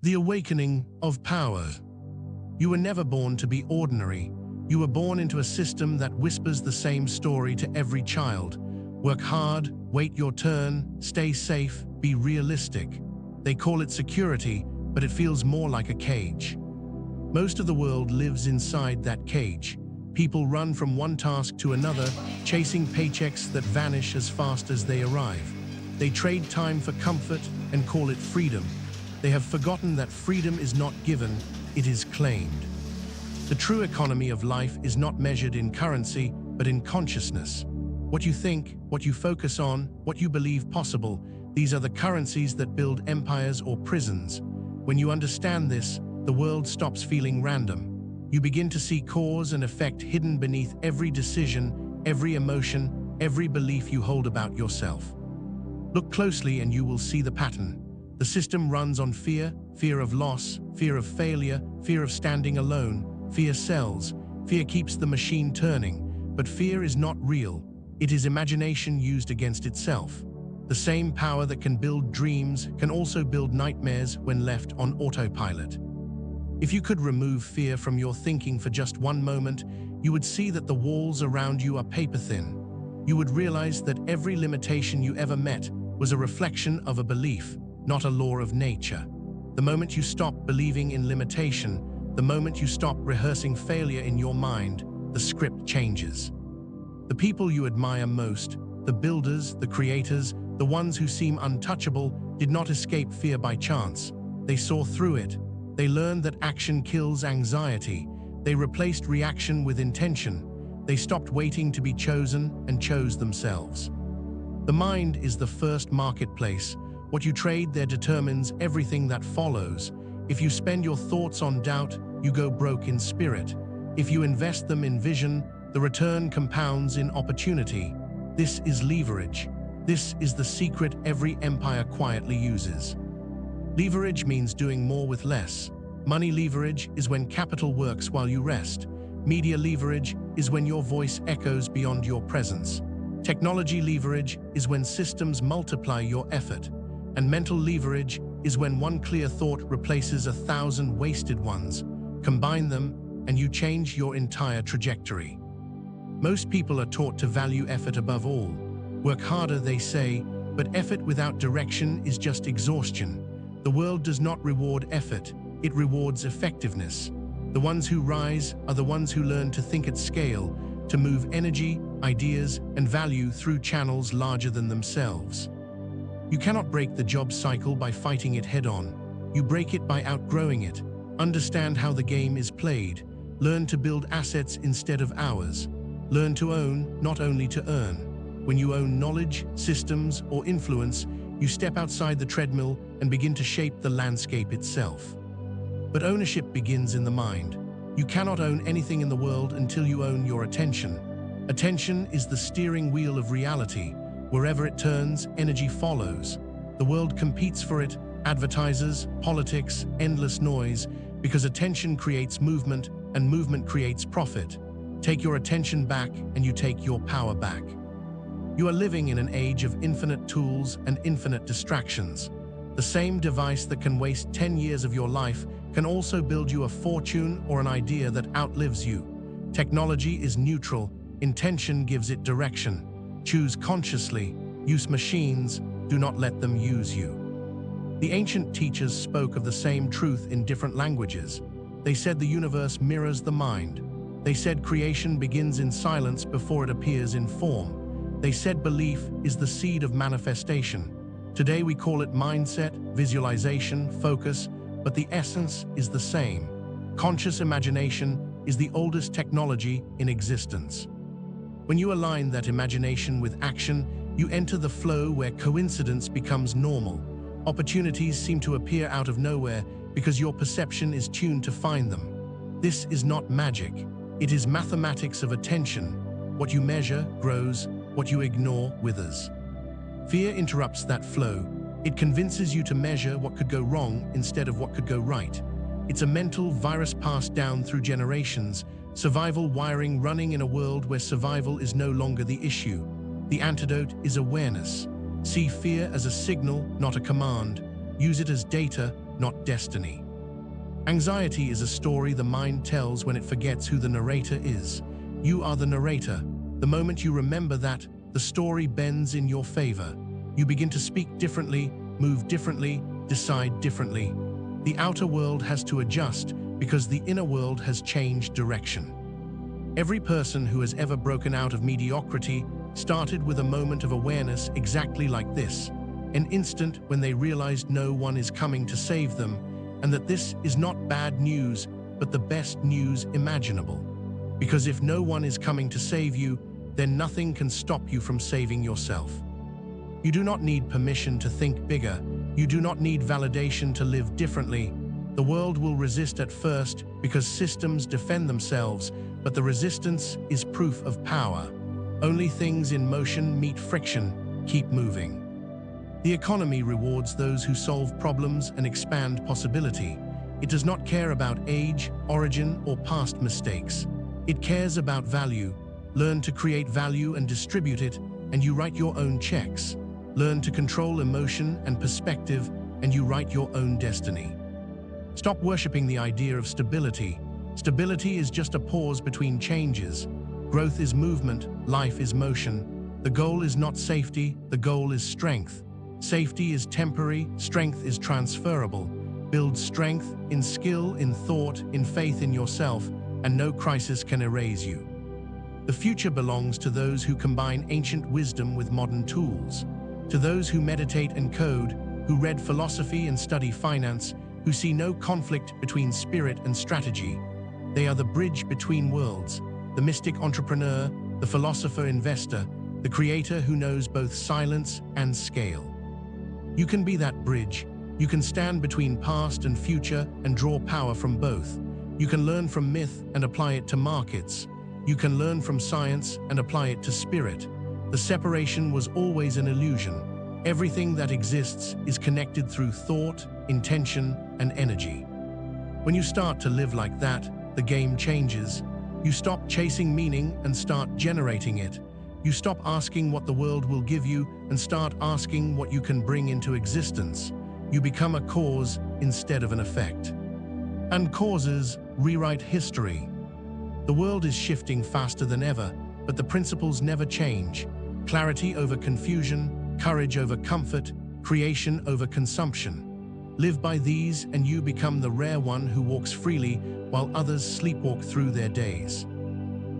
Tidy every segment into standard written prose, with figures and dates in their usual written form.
The awakening of power. You were never born to be ordinary. You were born into a system that whispers the same story to every child. Work hard, wait your turn, stay safe, be realistic. They call it security, but it feels more like a cage. Most of the world lives inside that cage. People run from one task to another, chasing paychecks that vanish as fast as they arrive. They trade time for comfort and call it freedom. They have forgotten that freedom is not given, it is claimed. The true economy of life is not measured in currency, but in consciousness. What you think, what you focus on, what you believe possible, these are the currencies that build empires or prisons. When you understand this, the world stops feeling random. You begin to see cause and effect hidden beneath every decision, every emotion, every belief you hold about yourself. Look closely and you will see the pattern. The system runs on fear, fear of loss, fear of failure, fear of standing alone. Fear sells. Fear keeps the machine turning. But fear is not real. It is imagination used against itself. The same power that can build dreams can also build nightmares when left on autopilot. If you could remove fear from your thinking for just one moment, you would see that the walls around you are paper thin. You would realize that every limitation you ever met was a reflection of a belief, not a law of nature. The moment you stop believing in limitation, the moment you stop rehearsing failure in your mind, the script changes. The people you admire most, the builders, the creators, the ones who seem untouchable, did not escape fear by chance. They saw through it. They learned that action kills anxiety. They replaced reaction with intention. They stopped waiting to be chosen and chose themselves. The mind is the first marketplace. What you trade there determines everything that follows. If you spend your thoughts on doubt, you go broke in spirit. If you invest them in vision, the return compounds in opportunity. This is leverage. This is the secret every empire quietly uses. Leverage means doing more with less. Money leverage is when capital works while you rest. Media leverage is when your voice echoes beyond your presence. Technology leverage is when systems multiply your effort. And mental leverage is when one clear thought replaces 1,000 wasted ones. Combine them, and you change your entire trajectory. Most people are taught to value effort above all. Work harder, they say, but effort without direction is just exhaustion. The world does not reward effort, it rewards effectiveness. The ones who rise are the ones who learn to think at scale, to move energy, ideas, and value through channels larger than themselves. You cannot break the job cycle by fighting it head-on. You break it by outgrowing it. Understand how the game is played. Learn to build assets instead of hours. Learn to own, not only to earn. When you own knowledge, systems, or influence, you step outside the treadmill and begin to shape the landscape itself. But ownership begins in the mind. You cannot own anything in the world until you own your attention. Attention is the steering wheel of reality. Wherever it turns, energy follows. The world competes for it, advertisers, politics, endless noise, because attention creates movement, and movement creates profit. Take your attention back, and you take your power back. You are living in an age of infinite tools and infinite distractions. The same device that can waste 10 years of your life can also build you a fortune or an idea that outlives you. Technology is neutral, intention gives it direction. Choose consciously, use machines, do not let them use you. The ancient teachers spoke of the same truth in different languages. They said the universe mirrors the mind. They said creation begins in silence before it appears in form. They said belief is the seed of manifestation. Today we call it mindset, visualization, focus, but the essence is the same. Conscious imagination is the oldest technology in existence. When you align that imagination with action, you enter the flow where coincidence becomes normal. Opportunities seem to appear out of nowhere because your perception is tuned to find them. This is not magic. It is mathematics of attention. What you measure grows, what you ignore withers. Fear interrupts that flow. It convinces you to measure what could go wrong instead of what could go right. It's a mental virus passed down through generations, survival wiring running in a world where survival is no longer the issue. The antidote is awareness. See fear as a signal, not a command. Use it as data, not destiny. Anxiety is a story the mind tells when it forgets who the narrator is. You are the narrator. The moment you remember that, the story bends in your favor. You begin to speak differently, move differently, decide differently. The outer world has to adjust because the inner world has changed direction. Every person who has ever broken out of mediocrity started with a moment of awareness exactly like this, an instant when they realized no one is coming to save them, and that this is not bad news, but the best news imaginable. Because if no one is coming to save you, then nothing can stop you from saving yourself. You do not need permission to think bigger. You do not need validation to live differently. The world will resist at first because systems defend themselves, but the resistance is proof of power. Only things in motion meet friction. Keep moving. The economy rewards those who solve problems and expand possibility. It does not care about age, origin, or past mistakes. It cares about value. Learn to create value and distribute it, and you write your own checks. Learn to control emotion and perspective, and you write your own destiny. Stop worshipping the idea of stability. Stability is just a pause between changes. Growth is movement, life is motion. The goal is not safety, the goal is strength. Safety is temporary, strength is transferable. Build strength in skill, in thought, in faith in yourself, and no crisis can erase you. The future belongs to those who combine ancient wisdom with modern tools, to those who meditate and code, who read philosophy and study finance, who see no conflict between spirit and strategy. They are the bridge between worlds, the mystic entrepreneur, the philosopher investor, the creator who knows both silence and scale. You can be that bridge. You can stand between past and future and draw power from both. You can learn from myth and apply it to markets. You can learn from science and apply it to spirit. The separation was always an illusion. Everything that exists is connected through thought, intention, and energy. When you start to live like that, the game changes. You stop chasing meaning and start generating it. You stop asking what the world will give you and start asking what you can bring into existence. You become a cause instead of an effect. And causes rewrite history. The world is shifting faster than ever, but the principles never change. Clarity over confusion, courage over comfort, creation over consumption. Live by these and you become the rare one who walks freely while others sleepwalk through their days.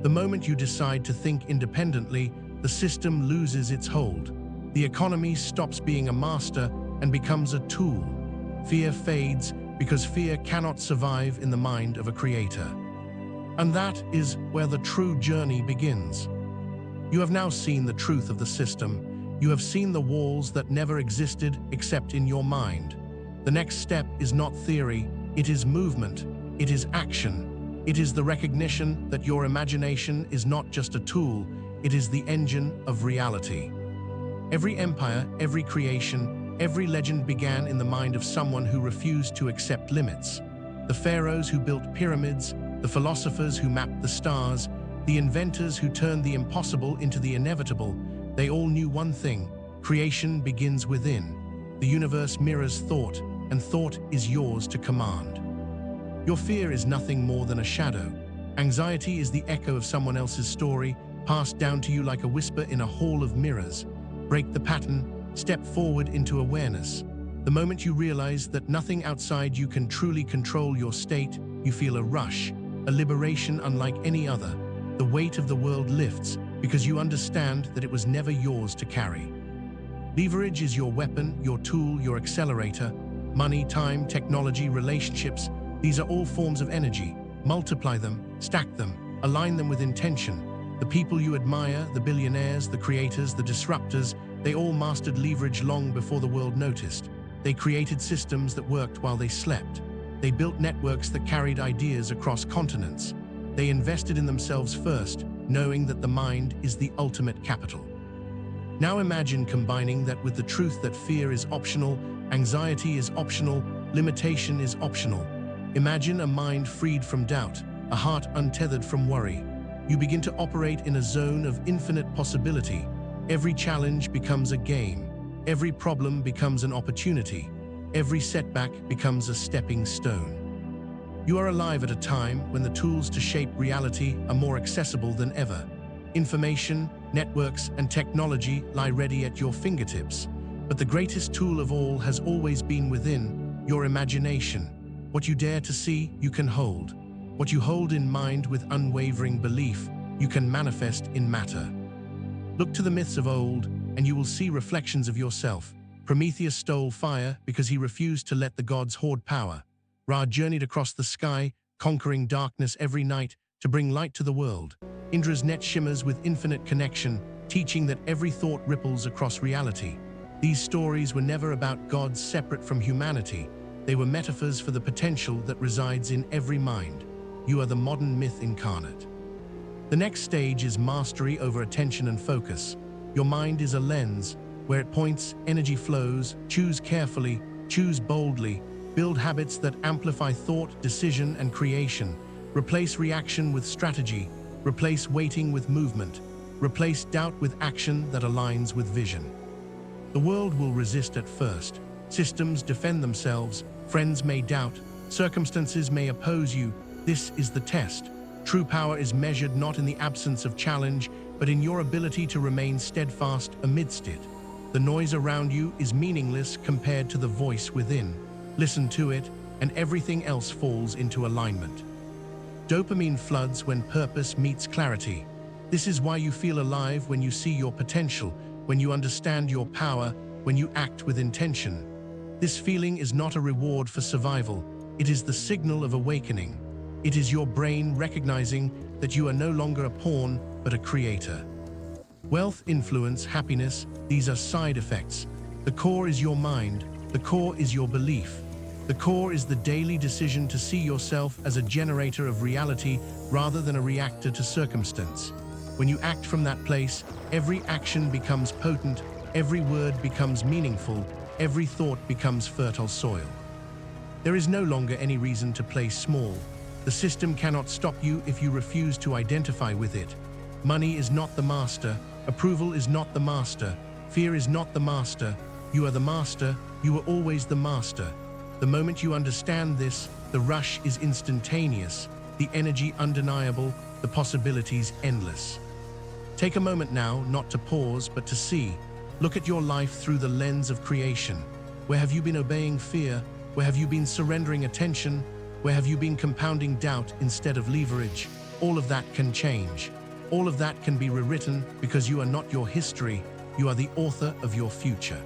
The moment you decide to think independently, the system loses its hold. The economy stops being a master and becomes a tool. Fear fades because fear cannot survive in the mind of a creator. And that is where the true journey begins. You have now seen the truth of the system. You have seen the walls that never existed except in your mind. The next step is not theory, it is movement, it is action. It is the recognition that your imagination is not just a tool, it is the engine of reality. Every empire, every creation, every legend began in the mind of someone who refused to accept limits. The pharaohs who built pyramids, the philosophers who mapped the stars, the inventors who turned the impossible into the inevitable, they all knew one thing: creation begins within. The universe mirrors thought, and thought is yours to command. Your fear is nothing more than a shadow. Anxiety is the echo of someone else's story, passed down to you like a whisper in a hall of mirrors. Break the pattern, step forward into awareness. The moment you realize that nothing outside you can truly control your state, you feel a rush, a liberation unlike any other. The weight of the world lifts because you understand that it was never yours to carry. Leverage is your weapon, your tool, your accelerator. Money, time, technology, relationships, these are all forms of energy. Multiply them, stack them, align them with intention. The people you admire, the billionaires, the creators, the disruptors, they all mastered leverage long before the world noticed. They created systems that worked while they slept. They built networks that carried ideas across continents. They invested in themselves first, knowing that the mind is the ultimate capital. Now imagine combining that with the truth that fear is optional, anxiety is optional, limitation is optional. Imagine a mind freed from doubt, a heart untethered from worry. You begin to operate in a zone of infinite possibility. Every challenge becomes a game. Every problem becomes an opportunity. Every setback becomes a stepping stone. You are alive at a time when the tools to shape reality are more accessible than ever. Information, networks, and technology lie ready at your fingertips. But the greatest tool of all has always been within: your imagination. What you dare to see, you can hold. What you hold in mind with unwavering belief, you can manifest in matter. Look to the myths of old, and you will see reflections of yourself. Prometheus stole fire because he refused to let the gods hoard power. Ra journeyed across the sky, conquering darkness every night to bring light to the world. Indra's net shimmers with infinite connection, teaching that every thought ripples across reality. These stories were never about gods separate from humanity. They were metaphors for the potential that resides in every mind. You are the modern myth incarnate. The next stage is mastery over attention and focus. Your mind is a lens. Where it points, energy flows. Choose carefully, choose boldly. Build habits that amplify thought, decision, and creation. Replace reaction with strategy. Replace waiting with movement. Replace doubt with action that aligns with vision. The world will resist at first. Systems defend themselves. Friends may doubt. Circumstances may oppose you. This is the test. True power is measured not in the absence of challenge, but in your ability to remain steadfast amidst it. The noise around you is meaningless compared to the voice within. Listen to it, and everything else falls into alignment. Dopamine floods when purpose meets clarity. This is why you feel alive when you see your potential, when you understand your power, when you act with intention. This feeling is not a reward for survival. It is the signal of awakening. It is your brain recognizing that you are no longer a pawn, but a creator. Wealth, influence, happiness, these are side effects. The core is your mind. The core is your belief. The core is the daily decision to see yourself as a generator of reality rather than a reactor to circumstance. When you act from that place, every action becomes potent, every word becomes meaningful, every thought becomes fertile soil. There is no longer any reason to play small. The system cannot stop you if you refuse to identify with it. Money is not the master. Approval is not the master. Fear is not the master. You are the master. You are always the master. The moment you understand this, the rush is instantaneous, the energy undeniable, the possibilities endless. Take a moment now, not to pause, but to see. Look at your life through the lens of creation. Where have you been obeying fear? Where have you been surrendering attention? Where have you been compounding doubt instead of leverage? All of that can change. All of that can be rewritten because you are not your history, you are the author of your future.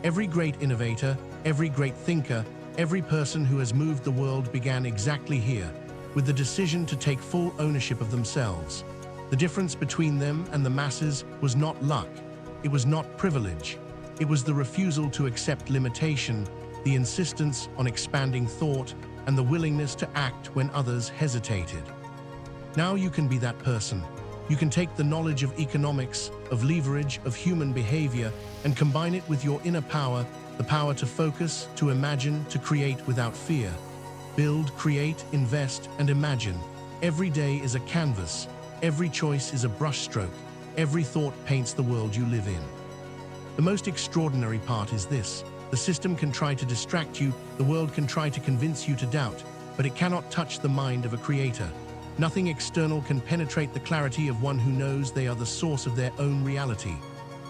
Every great innovator, every great thinker, every person who has moved the world began exactly here, with the decision to take full ownership of themselves. The difference between them and the masses was not luck, it was not privilege, it was the refusal to accept limitation, the insistence on expanding thought, and the willingness to act when others hesitated. Now you can be that person. You can take the knowledge of economics, of leverage, of human behavior, and combine it with your inner power, the power to focus, to imagine, to create without fear. Build, create, invest, and imagine. Every day is a canvas. Every choice is a brushstroke. Every thought paints the world you live in. The most extraordinary part is this. The system can try to distract you, the world can try to convince you to doubt, but it cannot touch the mind of a creator. Nothing external can penetrate the clarity of one who knows they are the source of their own reality.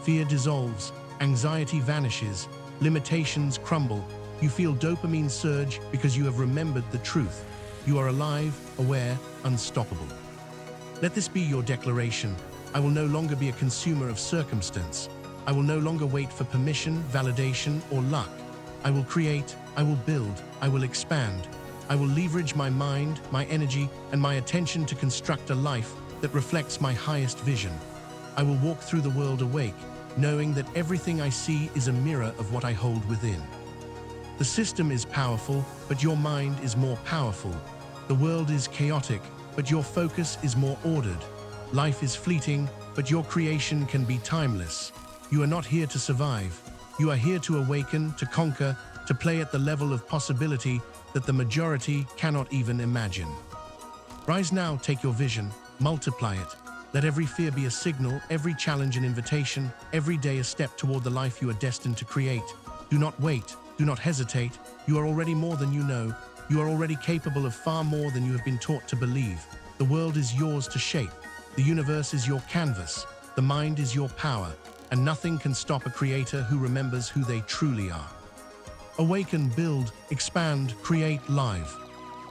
Fear dissolves, anxiety vanishes, limitations crumble. You feel dopamine surge because you have remembered the truth. You are alive, aware, unstoppable. Let this be your declaration. I will no longer be a consumer of circumstance. I will no longer wait for permission, validation, or luck. I will create, I will build, I will expand. I will leverage my mind, my energy, and my attention to construct a life that reflects my highest vision. I will walk through the world awake, knowing that everything I see is a mirror of what I hold within. The system is powerful, but your mind is more powerful. The world is chaotic, but your focus is more ordered. Life is fleeting, but your creation can be timeless. You are not here to survive. You are here to awaken, to conquer, to play at the level of possibility that the majority cannot even imagine. Rise now, take your vision, multiply it. Let every fear be a signal, every challenge an invitation, every day a step toward the life you are destined to create. Do not wait. Do not hesitate. You are already more than you know. You are already capable of far more than you have been taught to believe. The world is yours to shape. The universe is your canvas. The mind is your power. And nothing can stop a creator who remembers who they truly are. Awaken, build, expand, create live.